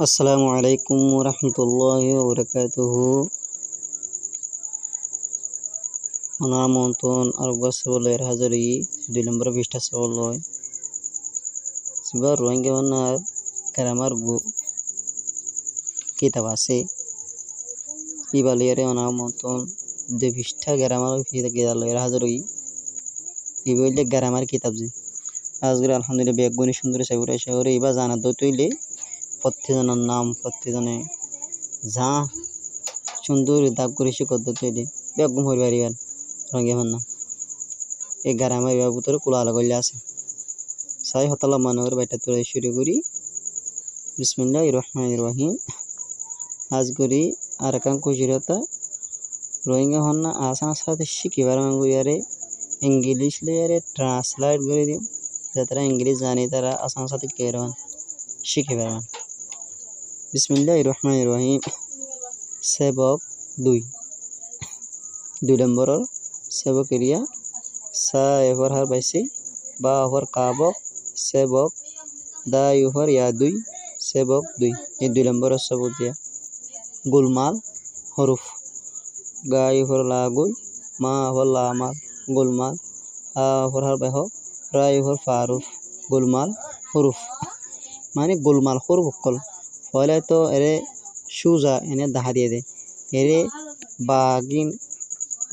আসসালামু আলাইকুম রহমতুল্লাহি ওবরাকাতুহু। আমার মতন আর বলের হাজারি 2 নম্বর পৃষ্ঠা সবলয় সিবার রোহিঙ্গা বান্নার গ্রামার কিতাব আছে ইবালিয়ারে আমার মতন 2 পৃষ্ঠা গ্রামার গিদালয়ের হাজারি ইবইলে গ্রামার কিতাব যে আজকে আলহামদুলিল্লাহ বেগুনি সুন্দর শহরে ইবা জানা দইলে প্রত্যেকজনের নাম প্রত্যেকজনে যা সুন্দর দাগ করে শিকত তৈরি বেগম হরিবারিবার রঙে না এই গ্রামের ভিতরে কুলা লাগলে আছে সাই হতালা মানবের বাইটা তোরা শুরু করি। বিসমিল্লাহির রহমানির রহিম। আজ করি আর কান কুশিরতা রোহিঙ্গা হন্না আসার সাথে শিখিবার মাঙ্গুয়ারে ইংলিশ লেয়ারে ট্রান্সলেট করে দিও যারা ইংলিশ জানে তারা আসার সাথে কে রহন শিখে পারবেন। বিসমিল্লাহির রহমানির রহিম। সেবক 2 নম্বরের সেবক এরিয়া সা এফর হার বাইসি বা অফর কাবক সেবক দা ইউহর ইয়া 2 সেবক 2 এই 2 নম্বরের সবক দিয়া গুলমাল হরুফ গা ইউহর লাগুল মা হর লামাল গুলমাল হা অফর হার বাইহ রা ইউহর ফারুফ গুলমাল হরুফ মানে গোলমাল হরুফ অকল পয়লা তো এরে সুজা এনে দাহা দিয়ে দে এরে বাগিন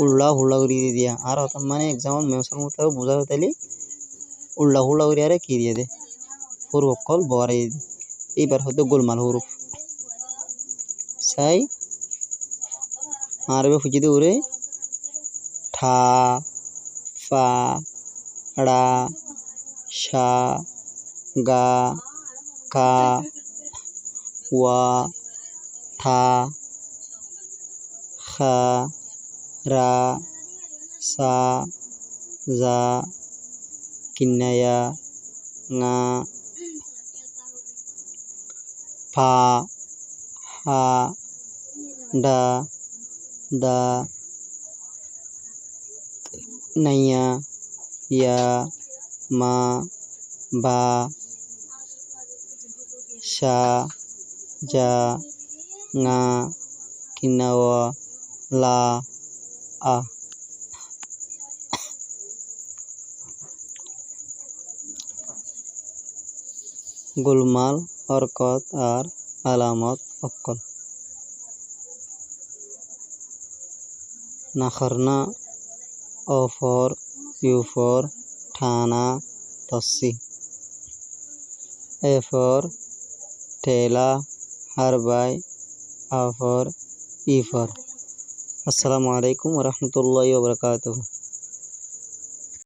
উল্লা হুল্লা করে দিয়া আর মানে এক্সাম মেমসার মতো বোঝা হতালি উল্লা হুল্লা করে আরে কি দিয়ে দে হরুফ অকল বরাই দি এইবার হয়তো গোলমাল হরুফ সাই আরবে ফুচি দিয়ে উড়ে ঠা ফা ড়া শা গা কা ওয়া থা খা রা সা জা কিন্নায়া ngা ফা হা ডা দা নাইয়া ইয়া মা বা শা জা ngা কিন্নাওয়া লা আ। গোলমাল হরকত আর আলামত অক্কল নাখরনা অফর ইউফর ঠানা তসি এফর ঠেলা হারবাই আফর ইফর। আসসালামু আলাইকুম রহমতুল্লাহি ওয়া বারাকাতুহু।